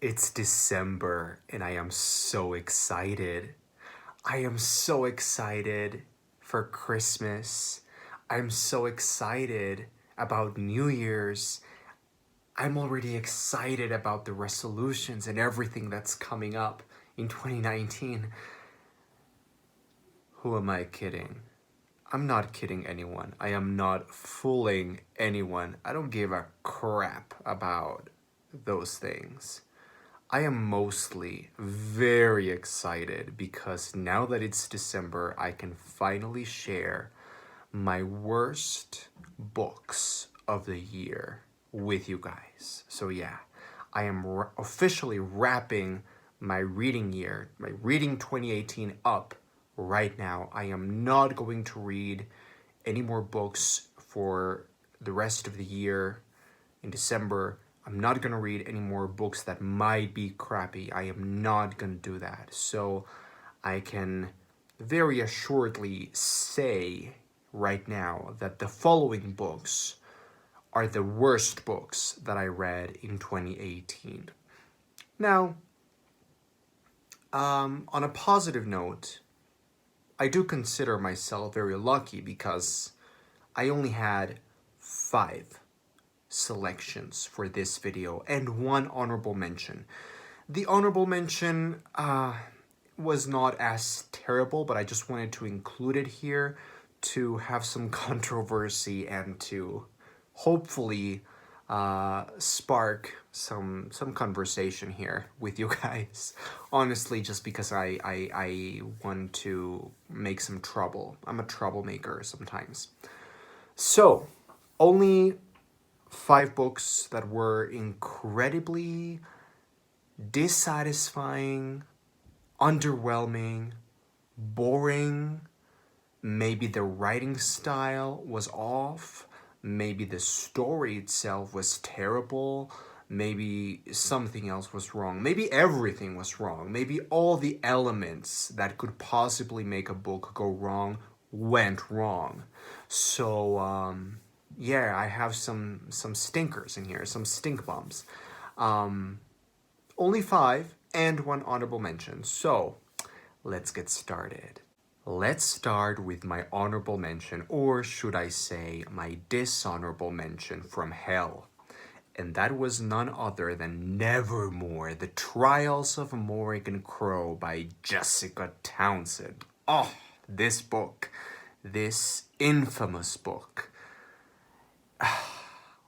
It's December and I am so excited. I am so excited for Christmas. I'm so excited about New Year's. I'm already excited about the resolutions and everything that's coming up in 2019. Who am I kidding? I'm not kidding anyone. I am not fooling anyone. I don't give a crap about those things. I am mostly very excited because now that it's December, I can finally share my worst books of the year with you guys. So yeah, I am officially wrapping my reading year, my reading 2018 up right now. I am not going to read any more books for the rest of the year in December. I'm not going to read any more books that might be crappy. I am not going to do that. So I can very assuredly say right now that the following books are the worst books that I read in 2018. Now, on a positive note, I do consider myself very lucky because I only had 5 selections for this video and 1 honorable mention. The honorable mention was not as terrible, but I just wanted to include it here to have some controversy and to hopefully spark some conversation here with you guys. Honestly, just because I want to make some trouble. I'm a troublemaker sometimes. So, only 5 books that were incredibly dissatisfying, underwhelming, boring. Maybe the writing style was off. Maybe the story itself was terrible. Maybe something else was wrong. Maybe everything was wrong. Maybe all the elements that could possibly make a book go wrong went wrong. So, yeah, I have some stinkers in here, some stink bombs. Only 5 and 1 honorable mention. So, let's get started. Let's start with my honorable mention, or should I say my dishonorable mention from hell. And that was none other than Nevermore, The Trials of Morrigan Crow by Jessica Townsend. Oh, this book, this infamous book.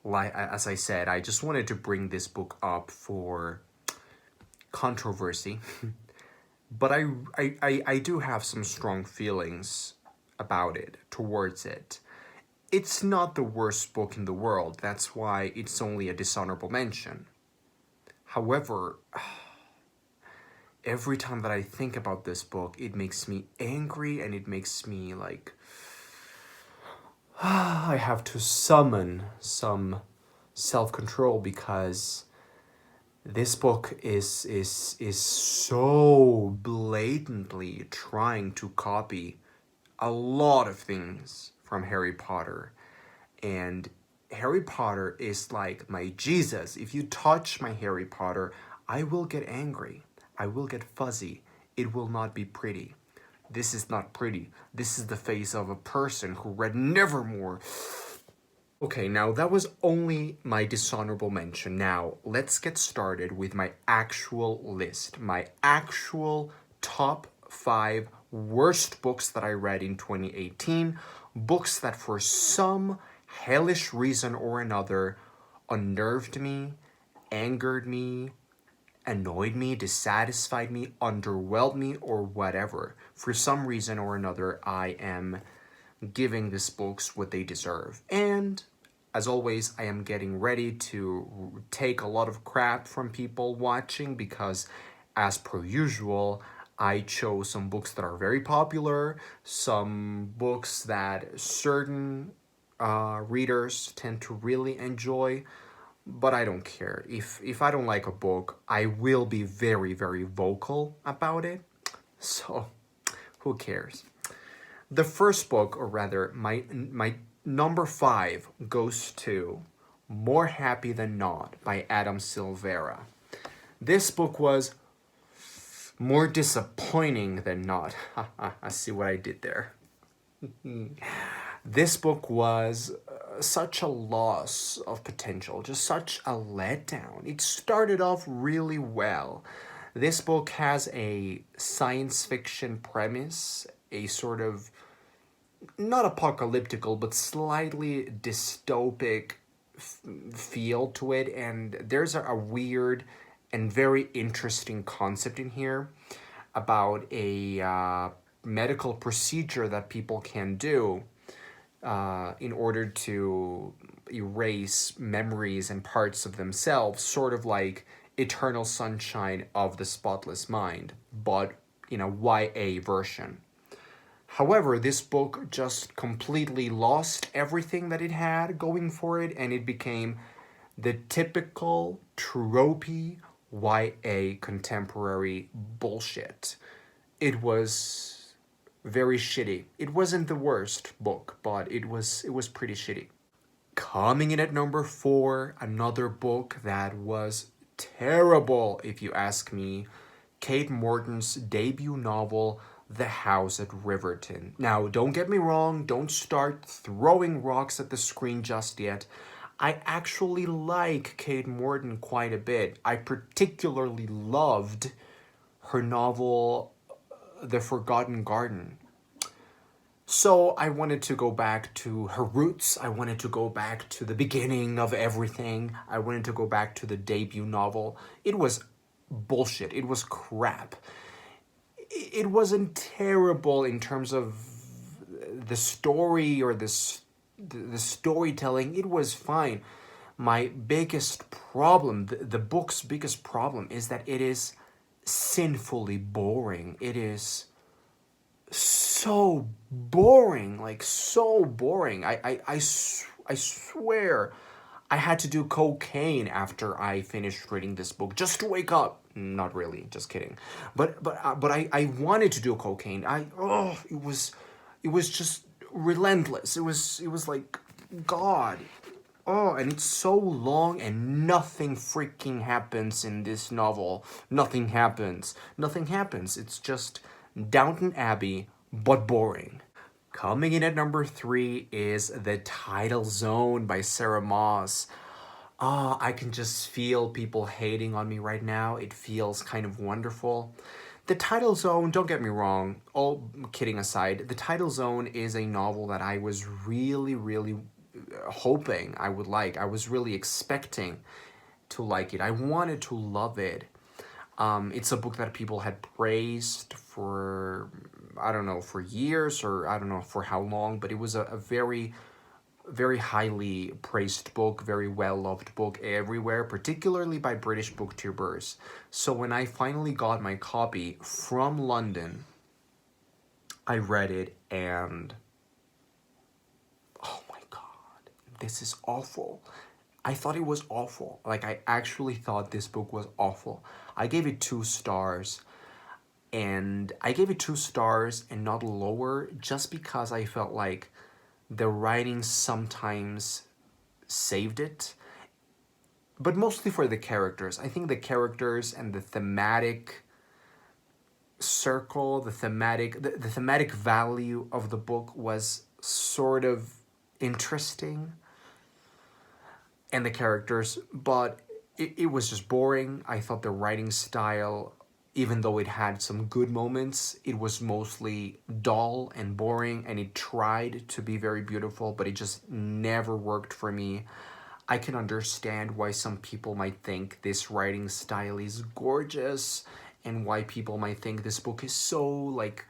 Like, as I said, I just wanted to bring this book up for controversy. But I do have some strong feelings about it, towards it. It's not the worst book in the world. That's why it's only a dishonorable mention. However, every time that I think about this book, it makes me angry and it makes me like... I have to summon some self-control because this book is so blatantly trying to copy a lot of things from Harry Potter. And Harry Potter is like my Jesus. If you touch my Harry Potter, I will get angry. I will get fuzzy. It will not be pretty. This is not pretty. This is the face of a person who read Nevermore. Okay, now that was only my dishonorable mention. Now, let's get started with my actual list. My actual top 5 worst books that I read in 2018. Books that for some hellish reason or another unnerved me, angered me, annoyed me, dissatisfied me, underwhelmed me, or whatever. For some reason or another, I am giving these books what they deserve. And as always, I am getting ready to take a lot of crap from people watching because, as per usual, I chose some books that are very popular, some books that certain readers tend to really enjoy, but I don't care. If I don't like a book, I will be very, very vocal about it. So, who cares? The first book, or rather, my number 5 goes to More Happy Than Not by Adam Silvera. This book was more disappointing than not. I see what I did there. This book was such a loss of potential, just such a letdown. It started off really well. This book has a science fiction premise, a sort of not apocalyptical, but slightly dystopic feel to it, and there's a weird and very interesting concept in here about a medical procedure that people can do in order to erase memories and parts of themselves, sort of like Eternal Sunshine of the Spotless Mind, but in a YA version. However, this book just completely lost everything that it had going for it, and it became the typical tropey YA contemporary bullshit. It was very shitty. It wasn't the worst book, but it was pretty shitty. Coming in at number 4, another book that was terrible, if you ask me, Kate Morton's debut novel, The House at Riverton. Now, don't get me wrong, don't start throwing rocks at the screen just yet. I actually like Kate Morton quite a bit. I particularly loved her novel, The Forgotten Garden. So I wanted to go back to her roots. I wanted to go back to the beginning of everything. I wanted to go back to the debut novel. It was bullshit. It was crap. It wasn't terrible in terms of the story or the storytelling. It was fine. My biggest problem, the book's biggest problem, is that it is sinfully boring. It is so boring, like so boring. I swear I had to do cocaine after I finished reading this book just to wake up. Not really, just kidding. But I wanted to do cocaine. It was just relentless. It was like God. Oh, and it's so long and nothing freaking happens in this novel. Nothing happens. Nothing happens. It's just Downton Abbey, but boring. Coming in at number 3 is The Tidal Zone by Sarah Moss. I can just feel people hating on me right now. It feels kind of wonderful. The Tidal Zone, don't get me wrong, all kidding aside, The Tidal Zone is a novel that I was really, really hoping I would like. I was really expecting to like it. I wanted to love it. It's a book that people had praised for, I don't know, for years, or I don't know for how long, but it was a very, very highly praised book, very well-loved book everywhere, particularly by British booktubers. So when I finally got my copy from London, I read it and, oh my God, this is awful. I thought it was awful. Like, I actually thought this book was awful. I gave it 2 stars. And I gave it 2 stars and not lower just because I felt like the writing sometimes saved it. But mostly for the characters. I think the characters and the thematic circle, the thematic value of the book was sort of interesting. And the characters, but it was just boring. I thought the writing style, even though it had some good moments, it was mostly dull and boring, and it tried to be very beautiful, but it just never worked for me. I can understand why some people might think this writing style is gorgeous, and why people might think this book is so, like,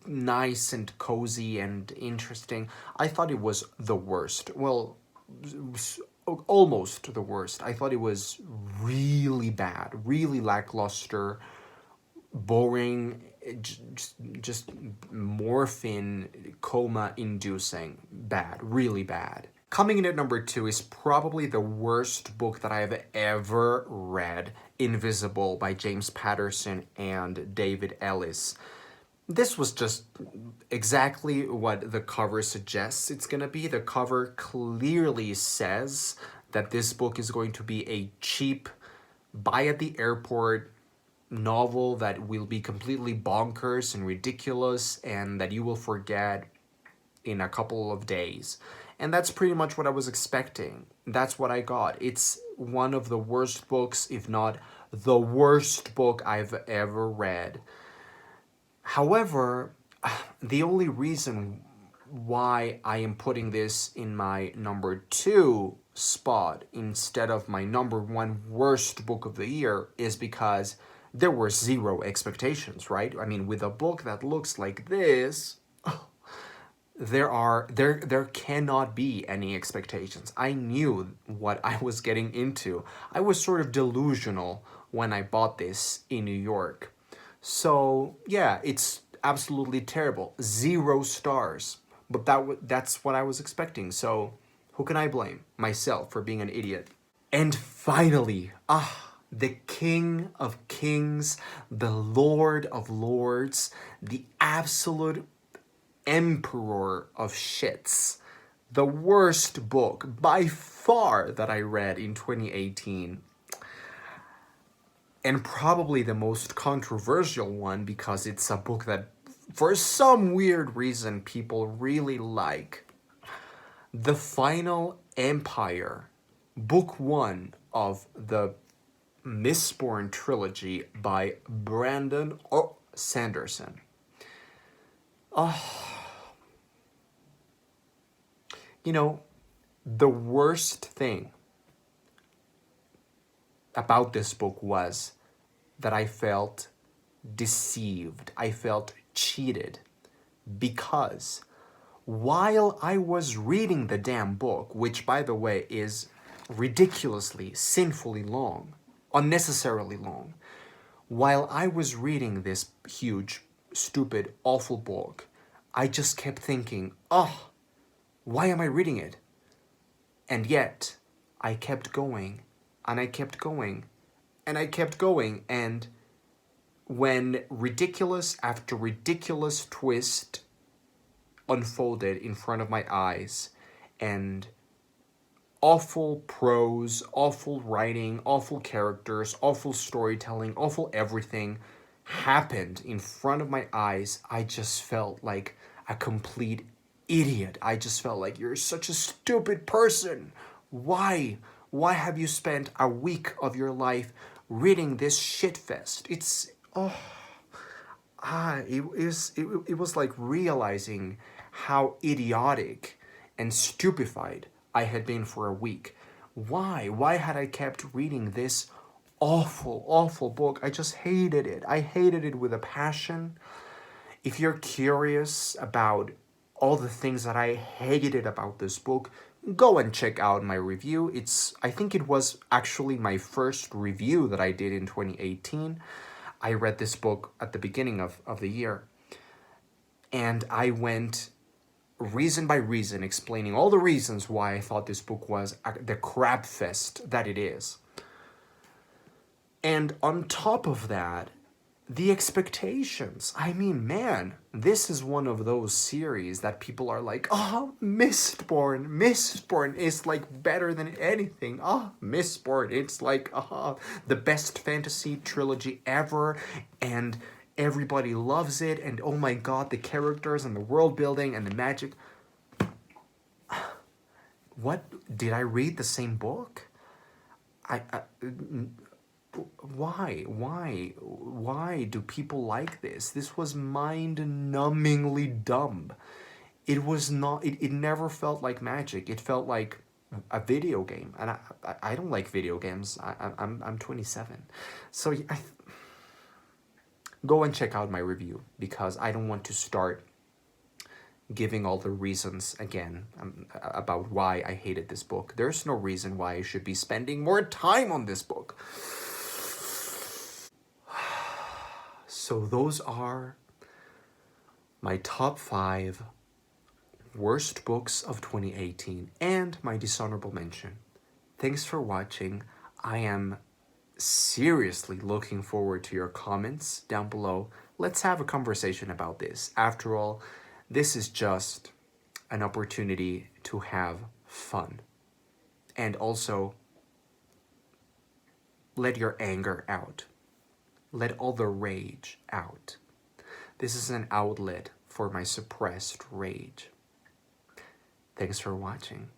nice and cozy and interesting. I thought it was the worst. Well, almost the worst. I thought it was really bad, really lackluster, boring, just morphine coma inducing, bad, really bad. Coming in at number 2 is probably the worst book that I have ever read, Invisible by James Patterson and David Ellis. This was just exactly what the cover suggests it's gonna be. The cover clearly says that this book is going to be a cheap buy at the airport novel that will be completely bonkers and ridiculous and that you will forget in a couple of days. And that's pretty much what I was expecting. That's what I got. It's one of the worst books, if not the worst book I've ever read. However, the only reason why I am putting this in my number 2 spot instead of my number 1 worst book of the year is because there were zero expectations, right? I mean, with a book that looks like this, there cannot be any expectations. I knew what I was getting into. I was sort of delusional when I bought this in New York. So, yeah, it's absolutely terrible. 0 stars. But that's what I was expecting. So, who can I blame? Myself for being an idiot. And finally, the King of Kings, the Lord of Lords, the absolute emperor of shits. The worst book by far that I read in 2018. And probably the most controversial one because it's a book that, for some weird reason, people really like. The Final Empire, Book 1 of the Mistborn trilogy by Brandon Sanderson. You know, the worst thing about this book was that I felt deceived. I felt cheated because while I was reading the damn book, which by the way is ridiculously, sinfully long, unnecessarily long, while I was reading this huge, stupid, awful book, I just kept thinking, oh, why am I reading it? And yet, I kept going, and I kept going, and I kept going, and when ridiculous after ridiculous twist unfolded in front of my eyes, and awful prose, awful writing, awful characters, awful storytelling, awful everything happened in front of my eyes, I just felt like a complete idiot. I just felt like you're such a stupid person. Why? Why have you spent a week of your life reading this shitfest? It was like realizing how idiotic and stupefied I had been for a week. Why? Why had I kept reading this awful, awful book? I just hated it. I hated it with a passion. If you're curious about all the things that I hated about this book, go and check out my review. I think it was actually my first review that I did in 2018. I read this book at the beginning of the year. And I went reason by reason explaining all the reasons why I thought this book was the crap fest that it is. And on top of that, the expectations. I mean, man, this is one of those series that people are like, oh, Mistborn is like better than anything. Oh, Mistborn, it's like the best fantasy trilogy ever, and everybody loves it, and oh my god, the characters and the world building and the magic. What? Did I read the same book? Why do people like this? This was mind-numbingly dumb. It was not, it never felt like magic. It felt like a video game. And I don't like video games. I'm 27. So go and check out my review because I don't want to start giving all the reasons again about why I hated this book. There's no reason why I should be spending more time on this book. So those are my top 5 worst books of 2018 and my dishonorable mention. Thanks for watching. I am seriously looking forward to your comments down below. Let's have a conversation about this. After all, this is just an opportunity to have fun. And also, let your anger out. Let all the rage out. This is an outlet for my suppressed rage. Thanks for watching.